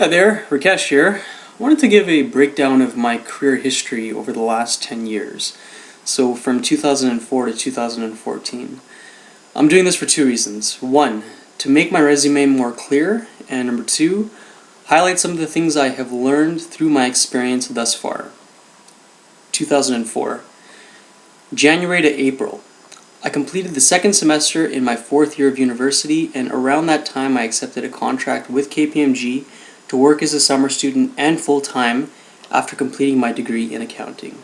Hi there, Rakesh here. I wanted to give a breakdown of my career history over the last 10 years, so from 2004 to 2014. I'm doing this for two reasons. One, to make my resume more clear, and number two, highlight some of the things I have learned through my experience thus far. 2004. January to April. I completed the second semester in my fourth year of university, and around that time I accepted a contract with KPMG to work as a summer student and full-time after completing my degree in accounting.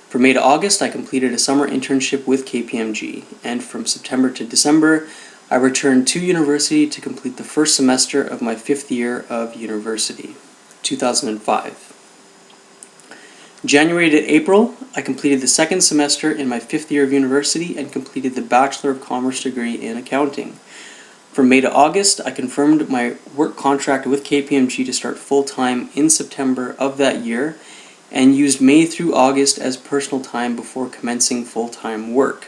From May to August, I completed a summer internship with KPMG, and from September to December, I returned to university to complete the first semester of my fifth year of university, 2005. January to April, I completed the second semester in my fifth year of university and completed the Bachelor of Commerce degree in accounting. From May to August, I confirmed my work contract with KPMG to start full-time in September of that year and used May through August as personal time before commencing full-time work.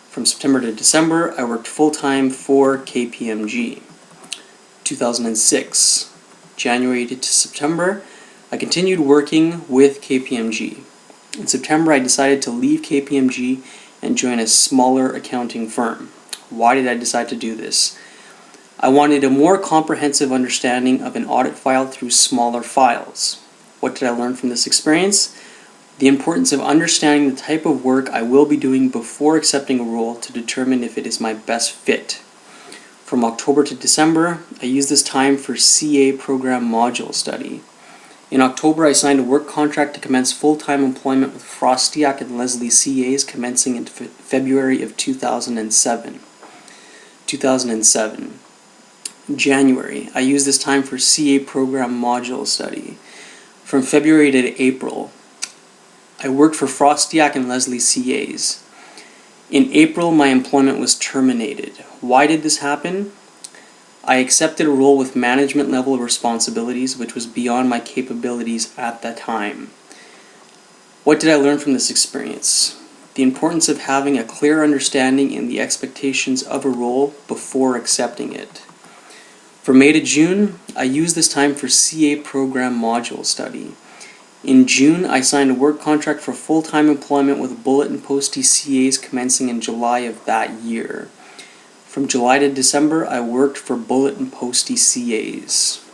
From September to December, I worked full-time for KPMG. 2006. January to September, I continued working with KPMG. In September, I decided to leave KPMG and join a smaller accounting firm. Why did I decide to do this? I wanted a more comprehensive understanding of an audit file through smaller files. What did I learn from this experience? The importance of understanding the type of work I will be doing before accepting a role to determine if it is my best fit. From October to December, I used this time for CA program module study. In October, I signed a work contract to commence full-time employment with Frostiak and Leslie CAs commencing in February of 2007. 2007. January, I used this time for CA program module study. From February to April, I worked for Frostiak and Leslie CAs. In April, my employment was terminated. Why did this happen? I accepted a role with management level responsibilities which was beyond my capabilities at that time. What did I learn from this experience? The importance of having a clear understanding in the expectations of a role before accepting it. From May to June, I used this time for CA program module study. In June, I signed a work contract for full-time employment with Bullet and Posty CAs commencing in July of that year. From July to December, I worked for Bullet and Posty CAs.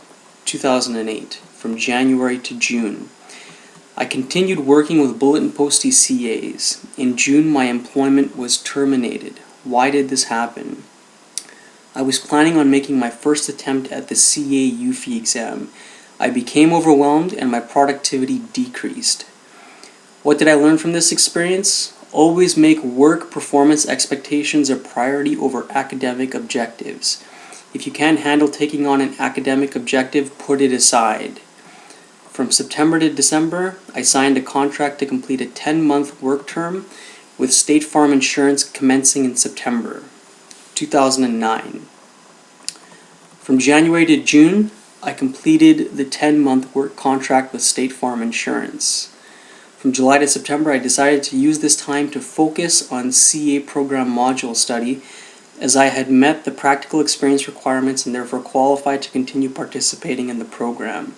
2008. From January to June, I continued working with Bullet and Posty CAs. In June, my employment was terminated. Why did this happen? I was planning on making my first attempt at the CA UFI exam. I became overwhelmed and my productivity decreased. What did I learn from this experience? Always make work performance expectations a priority over academic objectives. If you can't handle taking on an academic objective, put it aside. From September to December, I signed a contract to complete a 10-month work term with State Farm Insurance commencing in September 2009. From January to June, I completed the 10-month work contract with State Farm Insurance. From July to September, I decided to use this time to focus on CA program module study as I had met the practical experience requirements and therefore qualified to continue participating in the program.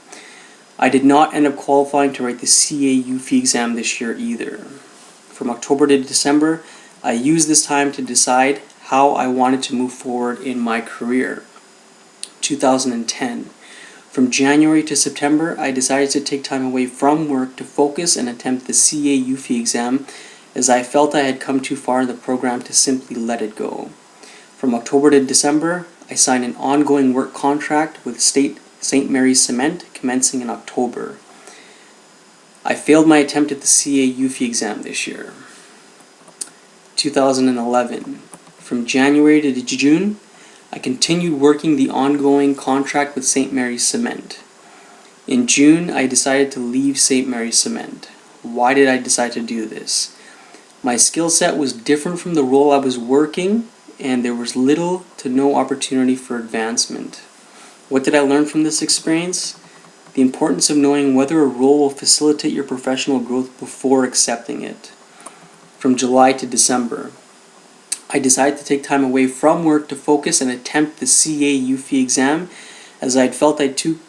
I did not end up qualifying to write the CA UFI exam this year either. From October to December, I used this time to decide how I wanted to move forward in my career. 2010. From January to September, I decided to take time away from work to focus and attempt the CA UFI exam as I felt I had come too far in the program to simply let it go. From October to December, I signed an ongoing work contract with St. Mary's Cement commencing in October. I failed my attempt at the CA UFI exam this year. 2011. From January to June, I continued working the ongoing contract with St. Mary's Cement. In June, I decided to leave St. Mary's Cement. Why did I decide to do this? My skill set was different from the role I was working, and there was little to no opportunity for advancement. What did I learn from this experience? The importance of knowing whether a role will facilitate your professional growth before accepting it. From July to December, I decided to take time away from work to focus and attempt the CA UFI exam as I had felt I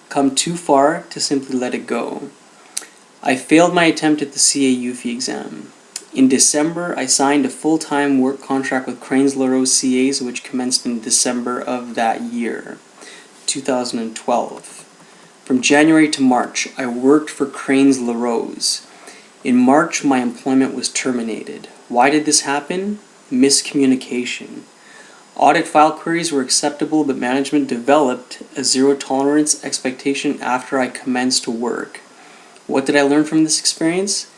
come too far to simply let it go. I failed my attempt at the CA UFI exam. In December, I signed a full-time work contract with Cranes LaRose CAs, which commenced in December of that year, 2012. From January to March, I worked for Cranes LaRose. In March, my employment was terminated. Why did this happen? Miscommunication. Audit file queries were acceptable, but management developed a zero-tolerance expectation after I commenced work. What did I learn from this experience?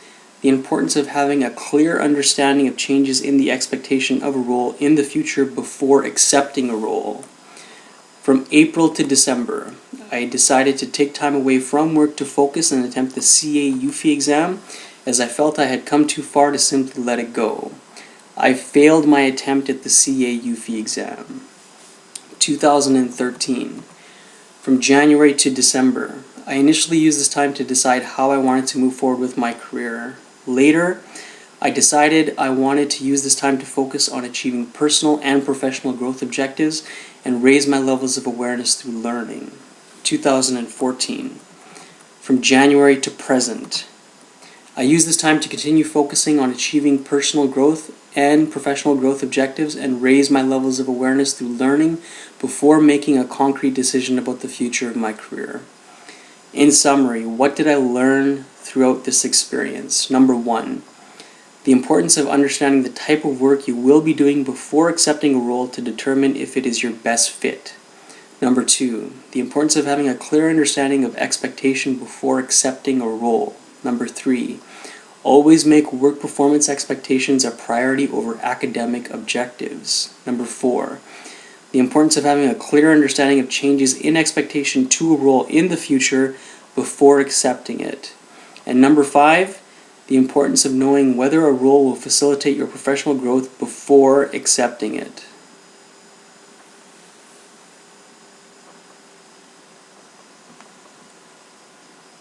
The importance of having a clear understanding of changes in the expectation of a role in the future before accepting a role. From April to December, I decided to take time away from work to focus and attempt the CA UFI exam, as I felt I had come too far to simply let it go. I failed my attempt at the CA UFI exam. 2013. From January to December, I initially used this time to decide how I wanted to move forward with my career. Later, I decided I wanted to use this time to focus on achieving personal and professional growth objectives and raise my levels of awareness through learning. 2014. From January to present, I used this time to continue focusing on achieving personal growth and professional growth objectives and raise my levels of awareness through learning before making a concrete decision about the future of my career. In summary, what did I learn throughout this experience? Number 1, the importance of understanding the type of work you will be doing before accepting a role to determine if it is your best fit. Number 2, the importance of having a clear understanding of expectation before accepting a role. Number 3, always make work performance expectations a priority over academic objectives. Number 4, the importance of having a clear understanding of changes in expectation to a role in the future before accepting it. And number 5, the importance of knowing whether a role will facilitate your professional growth before accepting it.